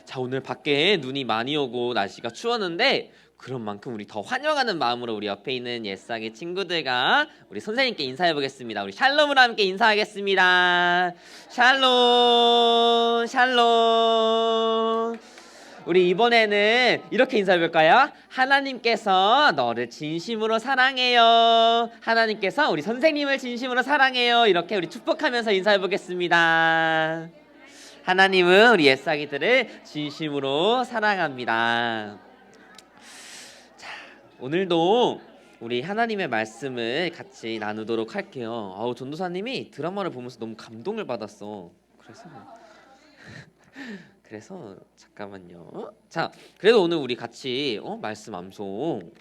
자, 오늘 밖에 눈이 많이 오고 날씨가 추웠는데 그런 만큼 우리 더 환영하는 마음으로 우리 옆에 있는 옛사기 친구들과 우리 선생님께 인사해 보겠습니다. 우리 샬롬으로 함께 인사하겠습니다. 샬롬 샬롬. 우리 이번에는 이렇게 인사해 볼까요? 하나님께서 너를 진심으로 사랑해요. 하나님께서 우리 선생님을 진심으로 사랑해요. 이렇게 우리 축복하면서 인사해 보겠습니다. 하나님은 우리 옛사기들을 진심으로 사랑합니다. 자, 오늘도 우리 하나님의 말씀을 같이 나누도록 할게요. 전도사님이 드라마를 보면서 너무 감동을 받았어. 그래서 잠깐만요. 자, 그래도 오늘 우리 같이 말씀 암송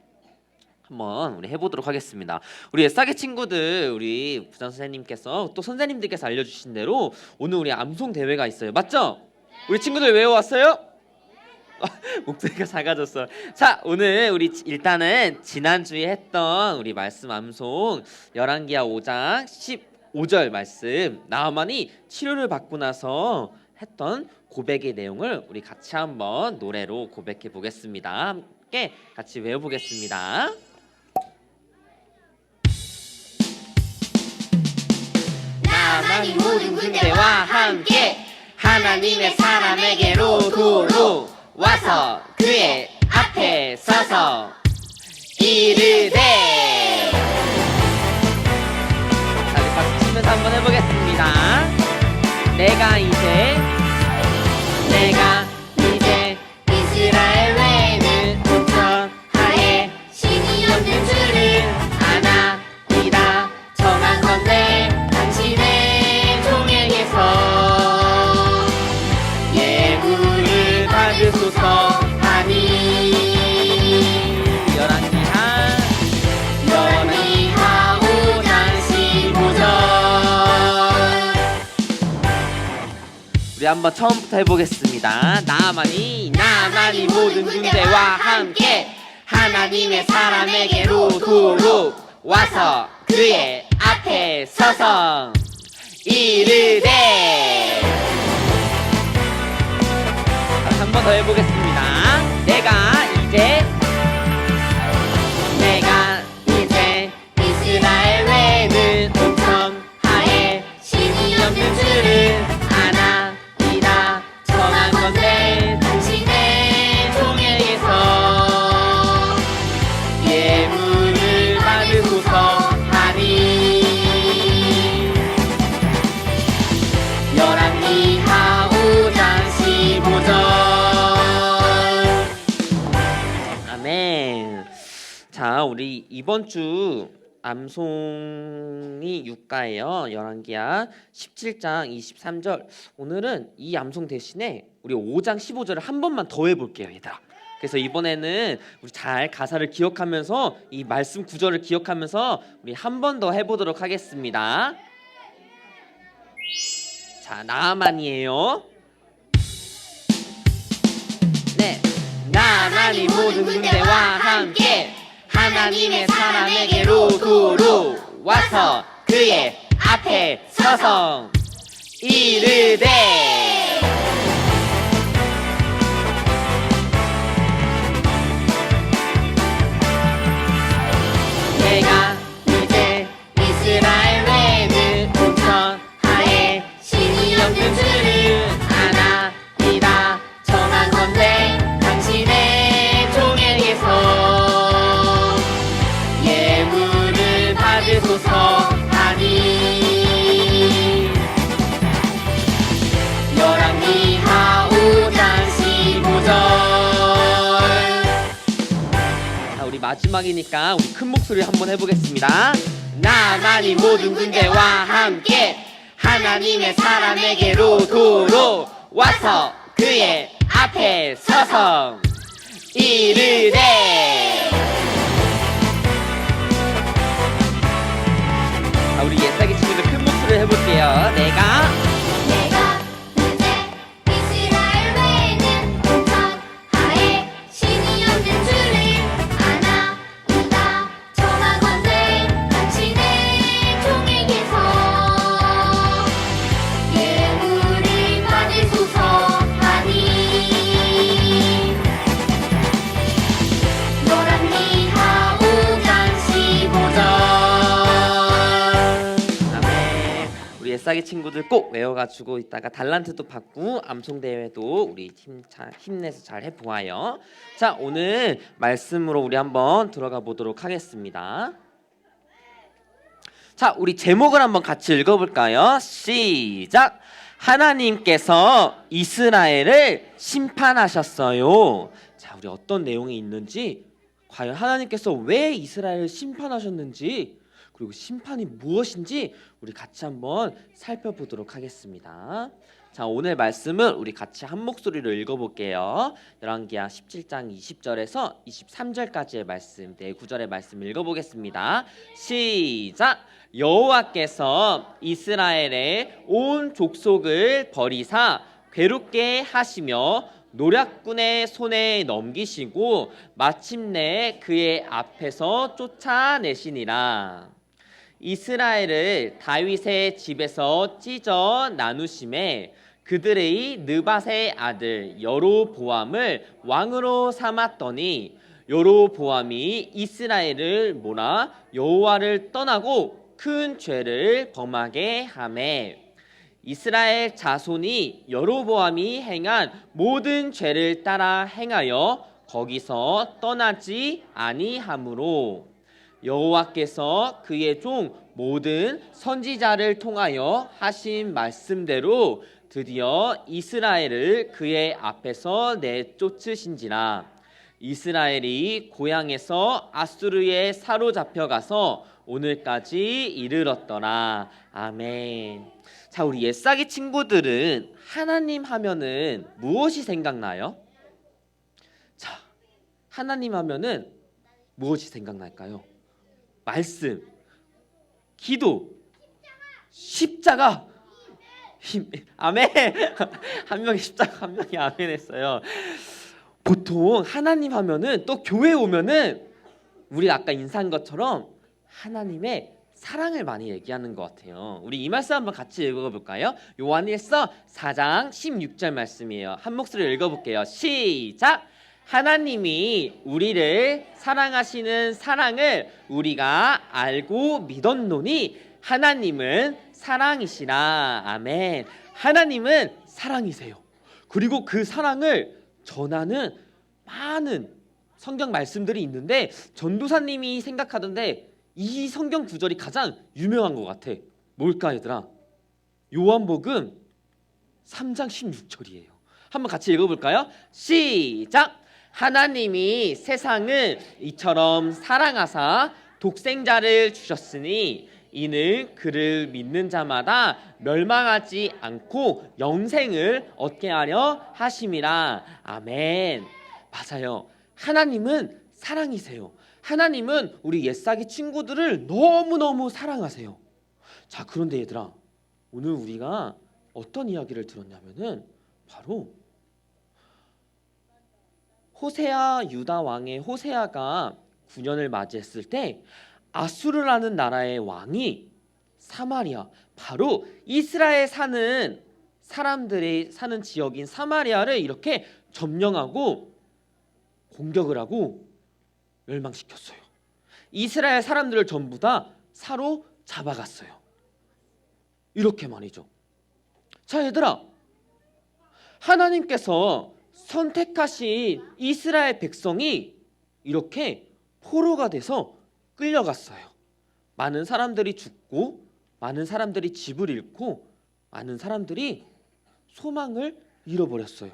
한번 우리 해보도록 하겠습니다. 우리 옛사기 친구들, 우리 부장 선생님께서 또 선생님들께서 알려주신 대로 오늘 우리 암송 대회가 있어요. 맞죠? 우리 친구들 외워왔어요? 목소리가 작아졌어. 자, 오늘 우리 일단은 지난주에 했던 우리 말씀 암송 열왕기하 5장 15절 말씀, 나아만이 치료를 받고 나서 했던 고백의 내용을 우리 같이 한번 노래로 고백해 보겠습니다. 함께 같이 외워보겠습니다. 나만이 모든 군대와 함께 하나님의 사람에게로 도로 와서 그의 앞에 서서 이르되. 자, 우리 박수 치면서 한번 해보겠습니다. 내가 이제 이스라엘 외에는 온천 하에 신이 없는 줄을 아나이다 정한건대 당신의 종에게서 예물을 받으소서 하니. 열왕기하 5장 15절. 우리 한번 처음부터 해보겠습니다. 나만이 모든 군대와 함께 하나님의 사람에게로 도로 와서 그의 앞에 서서 이르되. 한 번 더 해보겠습니다. 내가 이제 이스라엘 외에는 온천 하에 신이 없는 줄을 아나이다 정한 건데 당신의 종에게서 예물을 받으소서 하니. 열왕기하 5장 15절. 아멘. 자, 우리 이번 주 암송이 육가예요. 열왕기하 17장 23절. 오늘은 이 암송 대신에 우리 5장 15절을 한 번만 더 해볼게요, 얘들아. 그래서 이번에는 우리 잘 가사를 기억하면서 이 말씀 구절을 기억하면서 우리 한 번 더 해보도록 하겠습니다. 자, 나아만이에요. 네, 나만이 모든 군대와 함께 하나님의 사람에게로 도로 와서 그의 앞에 서서 이르되. 내가 이제 이스라엘 외에는 온천 하에 신이 없는 줄을 아나이다 정한 건데 당신의 종에게서 예물을 받으소서 하니. 열왕기하 5장 15절. 자, 우리 마지막이니까 우리 큰 목소리 한번 해보겠습니다. 나만이 모든 군대와 함께 하나님의 사람에게로 도로 와서 그의 앞에 서서 이르되. 자, 우리 옛사기 친구들 큰 목소리를 해볼게요. 내가 이제 이스라엘 외에는 온천 하에 신이 없는 줄을 아나이다 정하건대 당신의 종에게서 예물을 받으소서 하니. 옛사기 친구들 꼭 외워가지고 이따가 달란트도 받고 암송 대회도 우리 팀 힘내서 잘 해보아요. 자, 오늘 말씀으로 우리 한번 들어가 보도록 하겠습니다. 자, 우리 제목을 한번 같이 읽어볼까요? 시작. 하나님께서 이스라엘을 심판하셨어요. 자, 우리 어떤 내용이 있는지, 과연 하나님께서 왜 이스라엘을 심판하셨는지, 그리고 심판이 무엇인지 우리 같이 한번 살펴보도록 하겠습니다. 자, 오늘 말씀은 우리 같이 한 목소리로 읽어볼게요. 열왕기하 17장 20절에서 23절까지의 말씀, 네 구절의 말씀 읽어보겠습니다. 시작. 여호와께서 이스라엘의 온 족속을 버리사 괴롭게 하시며 노략군의 손에 넘기시고 마침내 그의 앞에서 쫓아내시니라. 이스라엘을 다윗의 집에서 찢어 나누심에 그들의 느밧의 아들 여로보암을 왕으로 삼았더니 여로보암이 이스라엘을 몰아 여호와를 떠나고 큰 죄를 범하게 하매 이스라엘 자손이 여로보암이 행한 모든 죄를 따라 행하여 거기서 떠나지 아니하므로 여호와께서 그의 종 모든 선지자를 통하여 하신 말씀대로 드디어 이스라엘을 그의 앞에서 내쫓으신지라. 이스라엘이 고향에서 아수르에 사로잡혀가서 오늘까지 이르렀더라. 아멘. 자, 우리 옛사기 친구들은 하나님 하면은 무엇이 생각나요? 자, 하나님 하면은 무엇이 생각날까요? 말씀, 기도, 십자가, 아멘. 한 명이 십자가, 한 명이 아멘 했어요. 보통 하나님 하면은 또 교회 오면은 우리 아까 인사한 것처럼 하나님의 사랑을 많이 얘기하는 것 같아요. 우리 이 말씀 한번 같이 읽어볼까요? 요한일서 4장 16절 말씀이에요. 한 목소리로 읽어볼게요. 시작. 하나님이 우리를 사랑하시는 사랑을 우리가 알고 믿었노니 하나님은 사랑이시라. 아멘. 하나님은 사랑이세요. 그리고 그 사랑을 전하는 많은 성경 말씀들이 있는데 전도사님이 생각하던데 이 성경 구절이 가장 유명한 것 같아. 뭘까 얘들아? 요한복음 3장 16절이에요. 한번 같이 읽어볼까요? 시작. 하나님이 세상을 이처럼 사랑하사 독생자를 주셨으니 이는 그를 믿는 자마다 멸망하지 않고 영생을 얻게 하려 하심이라. 아멘. 맞아요. 하나님은 사랑이세요. 하나님은 우리 옛사기 친구들을 너무너무 사랑하세요. 자, 그런데 얘들아, 오늘 우리가 어떤 이야기를 들었냐면은 바로 호세아 유다 왕의 호세아가 9년을 맞이했을 때 아수르라는 나라의 왕이 사마리아, 바로 이스라엘 사는 사람들이 사는 지역인 사마리아를 이렇게 점령하고 공격을 하고 멸망시켰어요. 이스라엘 사람들을 전부 다 사로잡아갔어요. 이렇게 말이죠. 자, 얘들아, 하나님께서 선택하신 이스라엘 백성이 이렇게 포로가 돼서 끌려갔어요. 많은 사람들이 죽고 많은 사람들이 집을 잃고 많은 사람들이 소망을 잃어버렸어요.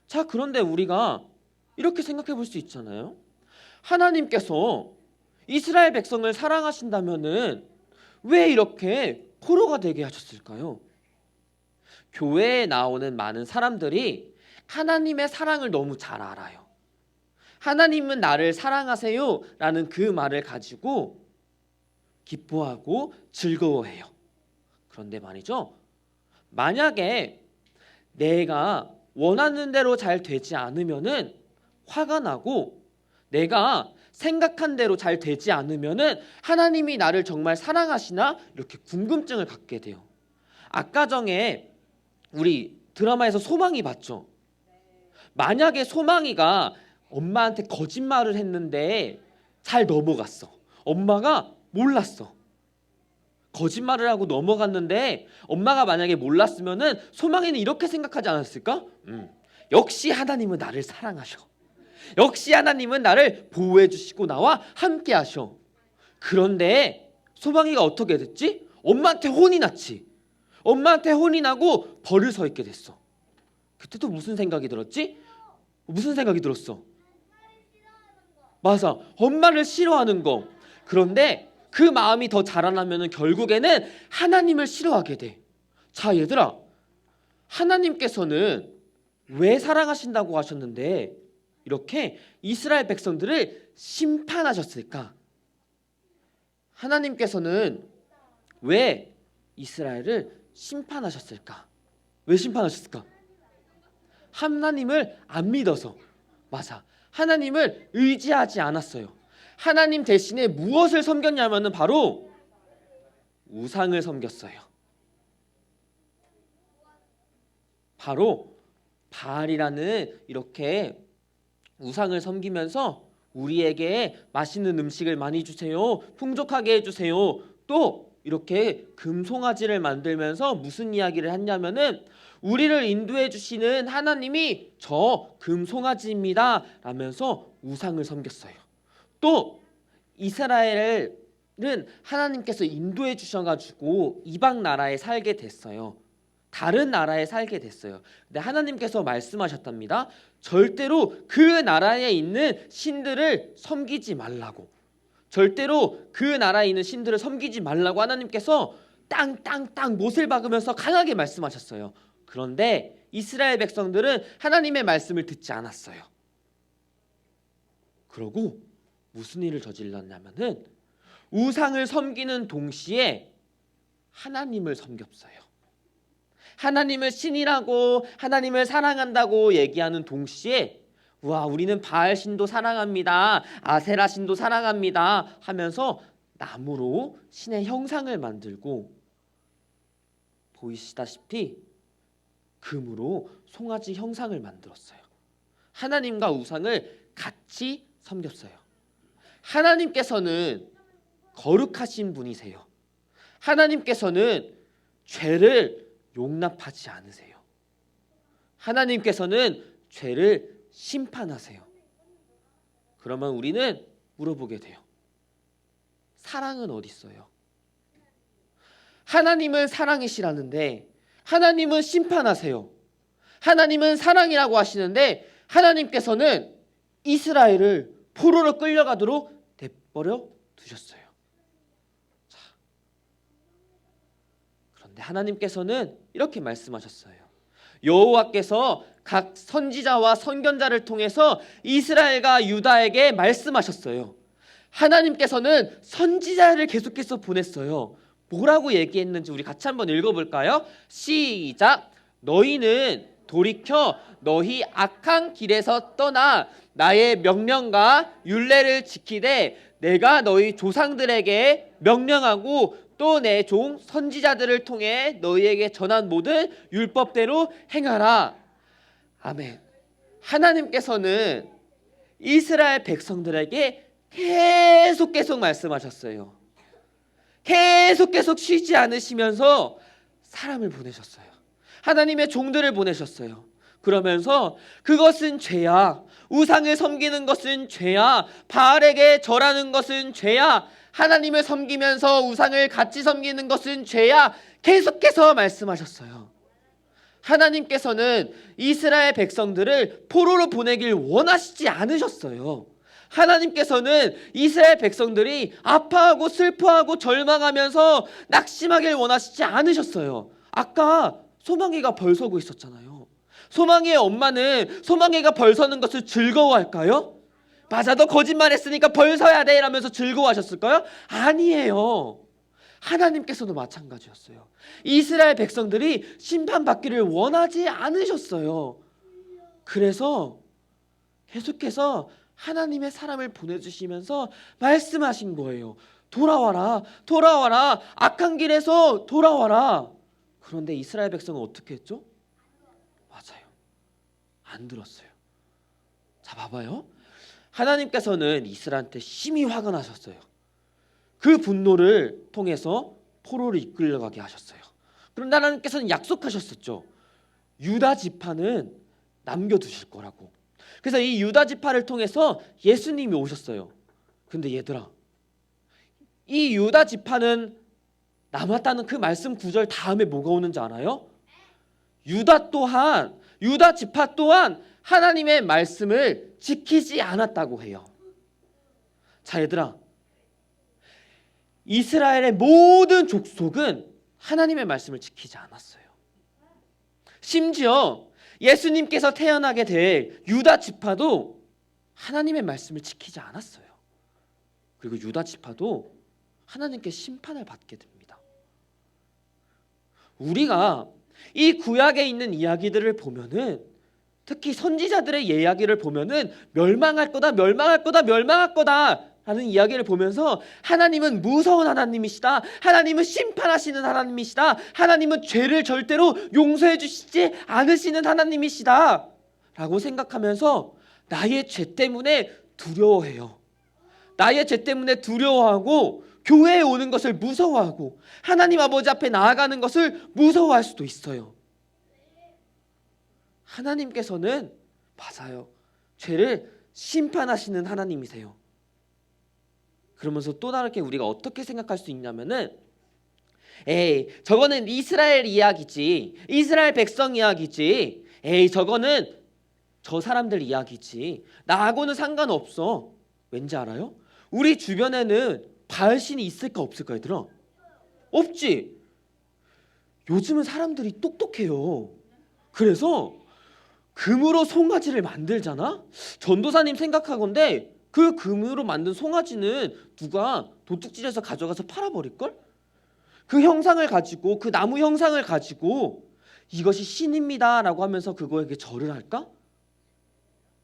자, 그런데 우리가 이렇게 생각해 볼 수 있잖아요. 하나님께서 이스라엘 백성을 사랑하신다면은 왜 이렇게 포로가 되게 하셨을까요? 교회에 나오는 많은 사람들이 하나님의 사랑을 너무 잘 알아요. 하나님은 나를 사랑하세요 라는 그 말을 가지고 기뻐하고 즐거워해요. 그런데 말이죠, 만약에 내가 원하는 대로 잘 되지 않으면은 화가 나고 내가 생각한 대로 잘 되지 않으면은 하나님이 나를 정말 사랑하시나 이렇게 궁금증을 갖게 돼요. 아까 전에 우리 드라마에서 소망이 봤죠. 만약에 소망이가 엄마한테 거짓말을 했는데 잘 넘어갔어. 엄마가 몰랐어. 거짓말을 하고 넘어갔는데 엄마가 만약에 몰랐으면은 소망이는 이렇게 생각하지 않았을까? 역시 하나님은 나를 사랑하셔. 역시 하나님은 나를 보호해 주시고 나와 함께 하셔. 그런데 소망이가 어떻게 됐지? 엄마한테 혼이 났지. 엄마한테 혼이 나고 벌을 서 있게 됐어. 그때 또 무슨 생각이 들었지? 무슨 생각이 들었어? 맞아, 엄마를 싫어하는 거. 그런데 그 마음이 더 자라나면 결국에는 하나님을 싫어하게 돼. 자, 얘들아, 하나님께서는 왜 사랑하신다고 하셨는데 이렇게 이스라엘 백성들을 심판하셨을까? 하나님께서는 왜 이스라엘을 심판하셨을까? 왜 심판하셨을까? 하나님을 안 믿어서. 맞아, 하나님을 의지하지 않았어요. 하나님 대신에 무엇을 섬겼냐면은 바로 우상을 섬겼어요. 바로 바알이라는 이렇게 우상을 섬기면서 우리에게 맛있는 음식을 많이 주세요, 풍족하게 해주세요. 또 이렇게 금송아지를 만들면서 무슨 이야기를 했냐면은 우리를 인도해 주시는 하나님이 저 금송아지입니다 라면서 우상을 섬겼어요. 또 이스라엘은 하나님께서 인도해 주셔가지고 이방 나라에 살게 됐어요. 다른 나라에 살게 됐어요. 근데 하나님께서 말씀하셨답니다. 절대로 그 나라에 있는 신들을 섬기지 말라고. 절대로 그 나라에 있는 신들을 섬기지 말라고 하나님께서 땅땅땅 못을 박으면서 강하게 말씀하셨어요. 그런데 이스라엘 백성들은 하나님의 말씀을 듣지 않았어요. 그러고 무슨 일을 저질렀냐면은 우상을 섬기는 동시에 하나님을 섬겼어요. 하나님을 신이라고, 하나님을 사랑한다고 얘기하는 동시에 와, 우리는 바알 신도 사랑합니다, 아세라 신도 사랑합니다 하면서 나무로 신의 형상을 만들고, 보이시다시피 금으로 송아지 형상을 만들었어요. 하나님과 우상을 같이 섬겼어요. 하나님께서는 거룩하신 분이세요. 하나님께서는 죄를 용납하지 않으세요. 하나님께서는 죄를 심판하세요. 그러면 우리는 물어보게 돼요. 사랑은 어디 있어요? 하나님은 사랑이시라는데 하나님은 심판하세요. 하나님은 사랑이라고 하시는데 하나님께서는 이스라엘을 포로로 끌려가도록 내버려 두셨어요. 자, 그런데 하나님께서는 이렇게 말씀하셨어요. 여호와께서 각 선지자와 선견자를 통해서 이스라엘과 유다에게 말씀하셨어요. 하나님께서는 선지자를 계속해서 보냈어요. 뭐라고 얘기했는지 우리 같이 한번 읽어볼까요? 시작. 너희는 돌이켜 너희 악한 길에서 떠나 나의 명령과 율례를 지키되 내가 너희 조상들에게 명령하고 또 내 종 선지자들을 통해 너희에게 전한 모든 율법대로 행하라. 아멘. 하나님께서는 이스라엘 백성들에게 계속 말씀하셨어요. 계속 쉬지 않으시면서 사람을 보내셨어요. 하나님의 종들을 보내셨어요. 그러면서 그것은 죄야, 우상을 섬기는 것은 죄야, 바알에게 절하는 것은 죄야, 하나님을 섬기면서 우상을 같이 섬기는 것은 죄야, 계속해서 말씀하셨어요. 하나님께서는 이스라엘 백성들을 포로로 보내길 원하시지 않으셨어요. 하나님께서는 이스라엘 백성들이 아파하고 슬퍼하고 절망하면서 낙심하길 원하시지 않으셨어요. 아까 소망이가 벌 서고 있었잖아요. 소망이의 엄마는 소망이가 벌 서는 것을 즐거워할까요? 맞아, 너 거짓말했으니까 벌 서야 돼 이러면서 즐거워하셨을까요? 아니에요. 하나님께서도 마찬가지였어요. 이스라엘 백성들이 심판받기를 원하지 않으셨어요. 그래서 계속해서 하나님의 사람을 보내주시면서 말씀하신 거예요. 돌아와라, 돌아와라, 악한 길에서 돌아와라. 그런데 이스라엘 백성은 어떻게 했죠? 맞아요, 안 들었어요. 자, 봐봐요. 하나님께서는 이스라엘한테 심히 화가 나셨어요. 그 분노를 통해서 포로로 이끌려가게 하셨어요. 그런데 하나님께서는 약속하셨었죠. 유다 지파는 남겨두실 거라고. 그래서 이 유다 지파를 통해서 예수님이 오셨어요. 근데 얘들아, 이 유다 지파는 남았다는 그 말씀 구절 다음에 뭐가 오는지 알아요? 유다 지파 또한 하나님의 말씀을 지키지 않았다고 해요. 자, 얘들아, 이스라엘의 모든 족속은 하나님의 말씀을 지키지 않았어요. 심지어 예수님께서 태어나게 될 유다 지파도 하나님의 말씀을 지키지 않았어요. 그리고 유다 지파도 하나님께 심판을 받게 됩니다. 우리가 이 구약에 있는 이야기들을 보면은, 특히 선지자들의 이야기를 보면은 멸망할 거다 라는 이야기를 보면서 하나님은 무서운 하나님이시다, 하나님은 심판하시는 하나님이시다, 하나님은 죄를 절대로 용서해 주시지 않으시는 하나님이시다 라고 생각하면서 나의 죄 때문에 두려워해요. 나의 죄 때문에 두려워하고 교회에 오는 것을 무서워하고 하나님 아버지 앞에 나아가는 것을 무서워할 수도 있어요. 하나님께서는 맞아요, 죄를 심판하시는 하나님이세요. 그러면서 또 다르게 우리가 어떻게 생각할 수 있냐면은, 에이, 저거는 이스라엘 이야기지, 이스라엘 백성 이야기지, 에이, 저거는 저 사람들 이야기지, 나하고는 상관없어. 왠지 알아요? 우리 주변에는 바알신이 있을까 없을까 얘들아? 없지. 요즘은 사람들이 똑똑해요. 그래서 금으로 송아지를 만들잖아? 전도사님 생각하건대 그 금으로 만든 송아지는 누가 도둑질해서 가져가서 팔아버릴걸? 그 형상을 가지고, 그 나무 형상을 가지고 이것이 신입니다 라고 하면서 그거에게 절을 할까?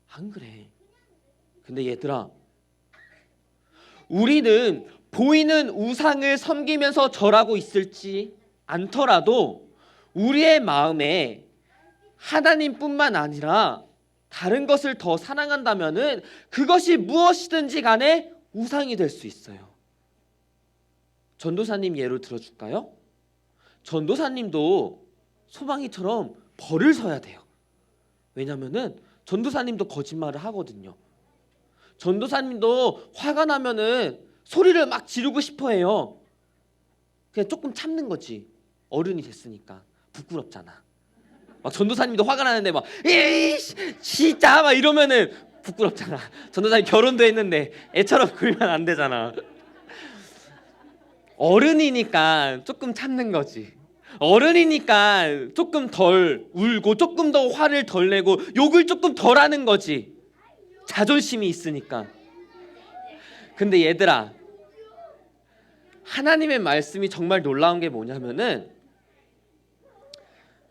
안 그래. 근데 얘들아, 우리는 보이는 우상을 섬기면서 절하고 있을지 않더라도 우리의 마음에 하나님뿐만 아니라 다른 것을 더 사랑한다면은 그것이 무엇이든지 간에 우상이 될 수 있어요. 전도사님 예로 들어줄까요? 전도사님도 소망이처럼 벌을 서야 돼요. 왜냐면은 전도사님도 거짓말을 하거든요. 전도사님도 화가 나면은 소리를 막 지르고 싶어 해요. 그냥 조금 참는 거지. 어른이 됐으니까 부끄럽잖아. 막 전도사님도 화가 나는데 막 이씨 진짜 막 이러면은 부끄럽잖아. 전도사님 결혼도 했는데 애처럼 굴면 안 되잖아. 어른이니까 조금 참는 거지. 어른이니까 조금 덜 울고 조금 더 화를 덜 내고 욕을 조금 덜 하는 거지. 자존심이 있으니까. 근데 얘들아, 하나님의 말씀이 정말 놀라운 게 뭐냐면은,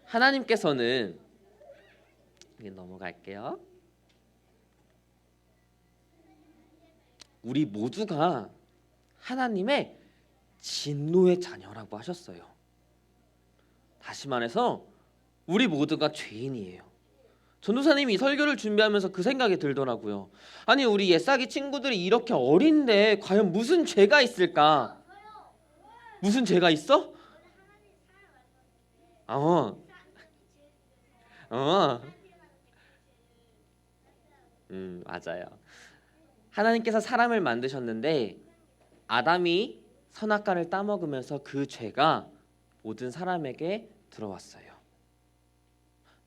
하나님께서는, 이게 넘어갈게요. 우리 모두가 하나님의 진노의 자녀라고 하셨어요. 다시 말해서 우리 모두가 죄인이에요. 전도사님이 이 설교를 준비하면서 그 생각이 들더라고요. 아니, 우리 옛사기 친구들이 이렇게 어린데 과연 무슨 죄가 있을까? 무슨 죄가 있어? 맞아요. 하나님께서 사람을 만드셨는데 아담이 선악과를 따먹으면서 그 죄가 모든 사람에게 들어왔어요.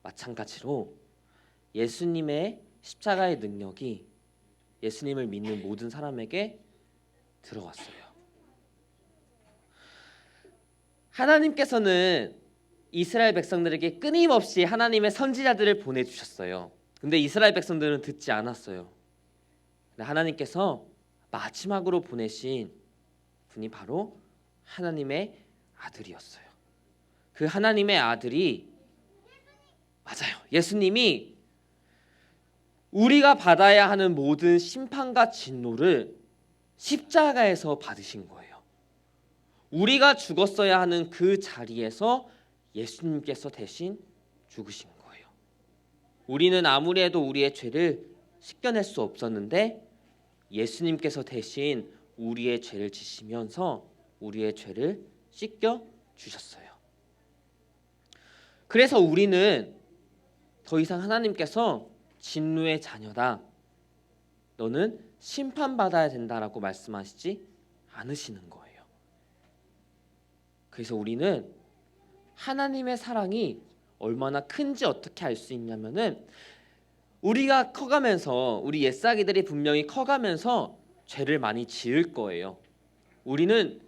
마찬가지로 예수님의 십자가의 능력이 예수님을 믿는 모든 사람에게 들어왔어요. 하나님께서는 이스라엘 백성들에게 끊임없이 하나님의 선지자들을 보내주셨어요. 근데 이스라엘 백성들은 듣지 않았어요. 근데 하나님께서 마지막으로 보내신 분이 바로 하나님의 아들이었어요. 그 하나님의 아들이, 맞아요, 예수님이 우리가 받아야 하는 모든 심판과 진노를 십자가에서 받으신 거예요. 우리가 죽었어야 하는 그 자리에서 예수님께서 대신 죽으신 거예요. 우리는 아무리 해도 우리의 죄를 씻겨낼 수 없었는데 예수님께서 대신 우리의 죄를 지시면서 우리의 죄를 씻겨 주셨어요. 그래서 우리는 더 이상 하나님께서 진노의 자녀다, 너는 심판받아야 된다라고 말씀하시지 않으시는 거예요. 그래서 우리는 하나님의 사랑이 얼마나 큰지 어떻게 알 수 있냐면은, 우리가 커가면서, 우리 옛사기들이 분명히 커가면서 죄를 많이 지을 거예요. 우리는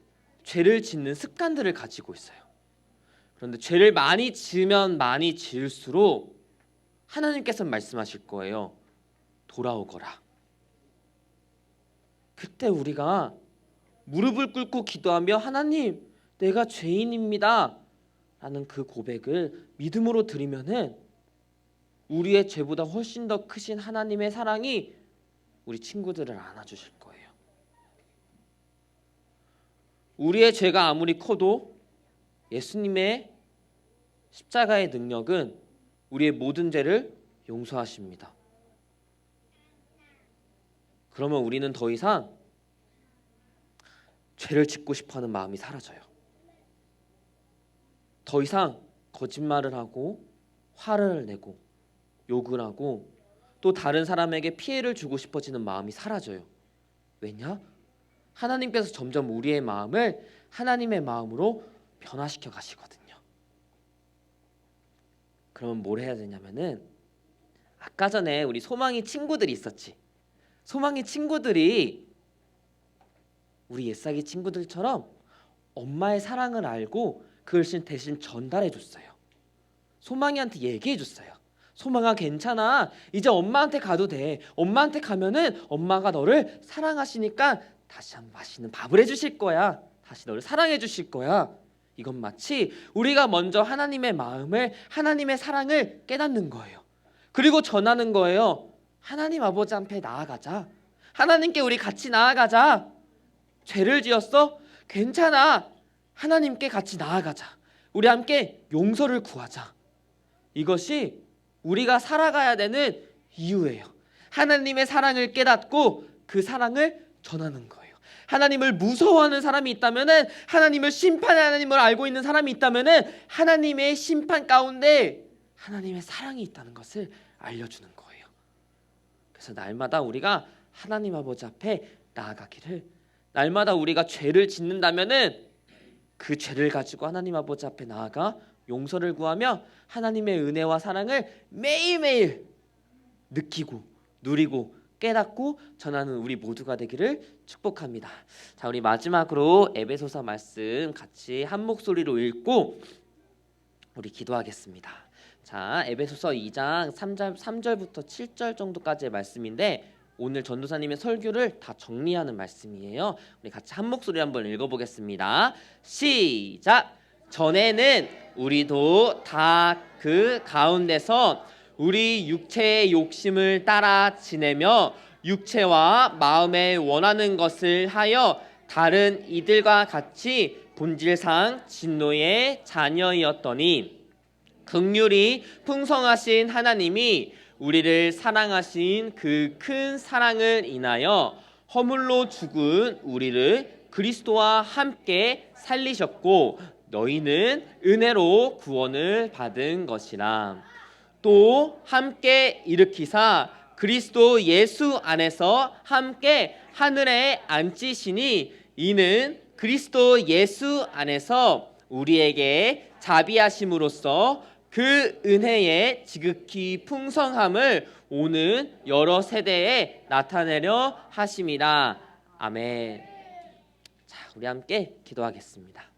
죄를 짓는 습관들을 가지고 있어요. 그런데 죄를 많이 지으면 많이 지을수록 하나님께서 말씀하실 거예요. 돌아오거라. 그때 우리가 무릎을 꿇고 기도하며 하나님, 내가 죄인입니다 라는 그 고백을 믿음으로 드리면은 우리의 죄보다 훨씬 더 크신 하나님의 사랑이 우리 친구들을 안아주실 거예요. 우리의 죄가 아무리 커도 예수님의 십자가의 능력은 우리의 모든 죄를 용서하십니다. 그러면 우리는 더 이상 죄를 짓고 싶어하는 마음이 사라져요. 더 이상 거짓말을 하고 화를 내고 욕을 하고 또 다른 사람에게 피해를 주고 싶어지는 마음이 사라져요. 왜냐? 하나님께서 점점 우리의 마음을 하나님의 마음으로 변화시켜 가시거든요. 그러면 뭘 해야 되냐면은, 아까 전에 우리 소망이 친구들이 있었지. 소망이 친구들이 우리 옛사기 친구들처럼 엄마의 사랑을 알고 그걸 대신 전달해 줬어요. 소망이한테 얘기해 줬어요. 소망아, 괜찮아. 이제 엄마한테 가도 돼. 엄마한테 가면은 엄마가 너를 사랑하시니까 다시 한번 맛있는 밥을 해주실 거야. 다시 너를 사랑해 주실 거야. 이건 마치 우리가 먼저 하나님의 마음을, 하나님의 사랑을 깨닫는 거예요. 그리고 전하는 거예요. 하나님 아버지 앞에 나아가자. 하나님께 우리 같이 나아가자. 죄를 지었어? 괜찮아. 하나님께 같이 나아가자. 우리 함께 용서를 구하자. 이것이 우리가 살아가야 되는 이유예요. 하나님의 사랑을 깨닫고 그 사랑을 전하는 거예요. 하나님을 무서워하는 사람이 있다면은, 하나님을 심판하는 하나님을 알고 있는 사람이 있다면은, 하나님의 심판 가운데 하나님의 사랑이 있다는 것을 알려주는 거예요. 그래서 날마다 우리가 하나님 아버지 앞에 나아가기를, 날마다 우리가 죄를 짓는다면은 그 죄를 가지고 하나님 아버지 앞에 나아가 용서를 구하며 하나님의 은혜와 사랑을 매일매일 느끼고 누리고 깨닫고 전하는 우리 모두가 되기를 축복합니다. 자, 우리 마지막으로 에베소서 말씀 같이 한 목소리로 읽고 우리 기도하겠습니다. 자, 에베소서 2장 3절부터 7절 정도까지의 말씀인데, 오늘 전도사님의 설교를 다 정리하는 말씀이에요. 우리 같이 한 목소리 한번 읽어보겠습니다. 시작! 전에는 우리도 다 그 가운데서 우리 육체의 욕심을 따라 지내며 육체와 마음에 원하는 것을 하여 다른 이들과 같이 본질상 진노의 자녀이었더니, 긍휼이 풍성하신 하나님이 우리를 사랑하신 그 큰 사랑을 인하여 허물로 죽은 우리를 그리스도와 함께 살리셨고, 너희는 은혜로 구원을 받은 것이라. 또 함께 일으키사 그리스도 예수 안에서 함께 하늘에 앉히시니, 이는 그리스도 예수 안에서 우리에게 자비하심으로써 그 은혜의 지극히 풍성함을 오는 여러 세대에 나타내려 하심이라. 아멘. 자, 우리 함께 기도하겠습니다.